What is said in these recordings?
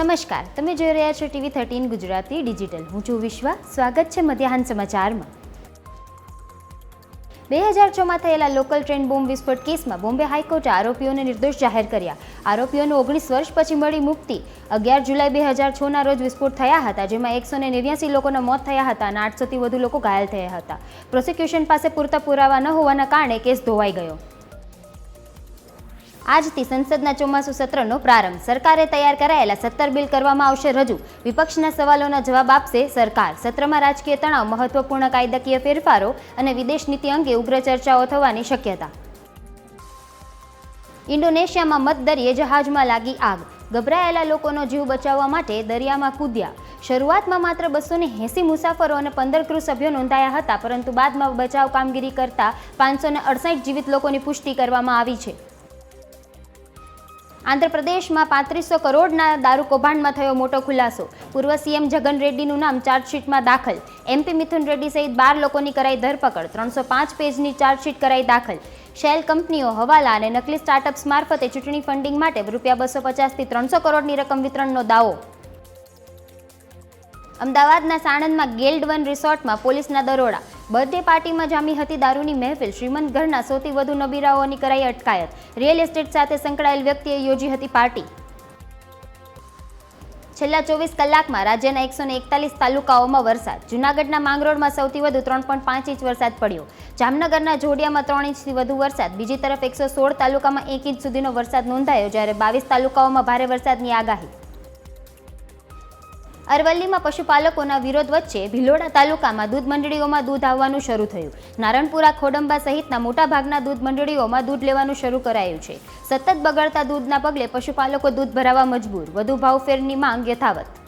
નમસ્કાર, તમે જોઈ રહ્યા છો TV13 ગુજરાતી ડિજિટલ. હું છું વિશ્વા. સ્વાગત છે મધ્યાહન સમાચારમાં. 2006માં થયેલા લોકલ ટ્રેન બોમ્બ વિસ્ફોટ કેસમાં બોમ્બે હાઈકોર્ટે આરોપીઓને નિર્દોષ જાહેર કર્યા. આરોપીઓનું 19 વર્ષ પછી મળી મુક્તિ. 11 જુલાઈ 2006ના રોજ વિસ્ફોટ થયા હતા, જેમાં 189 લોકોના મોત થયા હતા અને 800થી વધુ લોકો ઘાયલ થયા હતા. પ્રોસિક્યુશન પાસે પૂરતા પુરાવા ન હોવાના કારણે કેસ ધોવાઈ ગયો. આજથી સંસદના ચોમાસુ સત્રનો પ્રારંભ. સરકારે તૈયાર કરાયેલા 17 બિલ કરવામાં આવશે રજૂ. વિપક્ષના સવાલોના જવાબ આપશે સરકાર. સત્રમાં રાજકીય તણાવ, મહત્વપૂર્ણ કાયદાકીય ફેરફારો અને વિદેશ નીતિ અંગે ઉગ્ર ચર્ચાઓ થવાની શક્યતા. ઇન્ડોનેશિયામાં મધદરિયે જહાજમાં લાગી આગ. ગભરાયેલા લોકોનો જીવ બચાવવા માટે દરિયામાં કૂદ્યા. શરૂઆતમાં માત્ર 280 મુસાફરો અને 15 ક્રૂ સભ્યો નોંધાયા હતા, પરંતુ બાદમાં બચાવ કામગીરી કરતા 568 જીવિત લોકોની પુષ્ટિ કરવામાં આવી છે. આંધ્રપ્રદેશમાં 3500 કરોડના દારૂ કૌભાંડમાં થયો મોટો ખુલાસો. પૂર્વ સીએમ જગન રેડ્ડીનું નામ ચાર્જશીટમાં દાખલ. MP મિથુન રેડ્ડી સહિત 12 લોકોની કરાઈ ધરપકડ. 305 પેજની ચાર્જશીટ કરાઈ દાખલ. શેલ કંપનીઓ, હવાલા અને નકલી સ્ટાર્ટઅપ્સ મારફતે ચૂંટણી ફંડિંગ માટે ₹250થી 300 કરોડની રકમ વિતરણનો દાવો. અમદાવાદના સાણંદમાં ગેલ્ડ1 રિસોર્ટમાં પોલીસના દરોડા. બર્થડે પાર્ટીમાં જામી હતી દારૂની મહેફિલ. શ્રીમંત ઘરના સૌથી વધુ નબીરાઓની કરાઈ અટકાયત. રિયલ એસ્ટેટ સાથે સંકળાયેલ વ્યક્તિએ યોજી હતી પાર્ટી. છેલ્લા 24 કલાકમાં રાજ્યના 141 તાલુકાઓમાં વરસાદ. જૂનાગઢના માંગરોળમાં સૌથી વધુ 3.5 ઇંચ વરસાદ પડ્યો. જામનગરના જોડિયામાં 3 ઇંચથી વધુ વરસાદ. બીજી તરફ 116 તાલુકામાં 1 ઇંચ સુધીનો વરસાદ નોંધાયો, જ્યારે 22 તાલુકાઓમાં ભારે વરસાદની આગાહી. અરવલ્લીમાં પશુપાલકોના વિરોધ વચ્ચે ભિલોડા તાલુકામાં દૂધ મંડળીઓમાં દૂધ આવવાનું શરૂ થયું. નારણપુરા, ખોડંબા સહિતના મોટાભાગના દૂધ મંડળીઓમાં દૂધ લેવાનું શરૂ કરાયું છે. સતત બગડતા દૂધના પગલે પશુપાલકો દૂધ ભરાવા મજબૂર. વધુ ભાવફેરની માંગ યથાવત.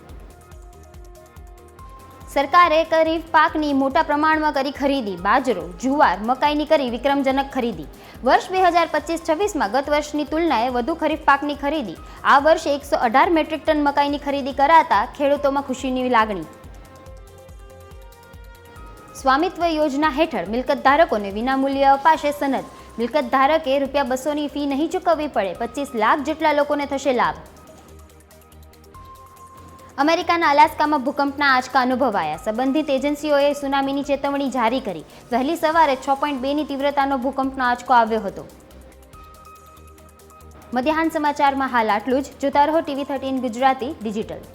સરકારે ખરીફ પાકની મોટા પ્રમાણમાં કરી ખરીદી. બાજરો, જુવાર, મકાઈની કરી વિક્રમજનક ખરીદી. વર્ષ 2025-26માં ગત વર્ષની તુલનાએ વધુ ખરીફ પાકની ખરીદી. આ વર્ષે 118 મેટ્રિક ટન મકાઈની ખરીદી કરાતા ખેડૂતોમાં ખુશીની લાગણી. સ્વામિત્વ યોજના હેઠળ મિલકત ધારકોને વિનામૂલ્યે અપાશે સનદ. મિલકત ધારકે ₹200ની ફી નહીં ચૂકવવી પડે. 25 લાખ જેટલા લોકોને થશે લાભ. અમેરિકાના અલાસ્કામાં ભૂકંપના આંચકા અનુભવાયા. સંબંધિત એજન્સીઓએ સુનામીની ચેતવણી જારી કરી. વહેલી સવારે 6.2ની તીવ્રતાનો ભૂકંપનો આંચકો આવ્યો હતો. મધ્યાહન સમાચારમાં હાલ આટલું જ. જોતા રહો TV13 ગુજરાતી ડિજિટલ.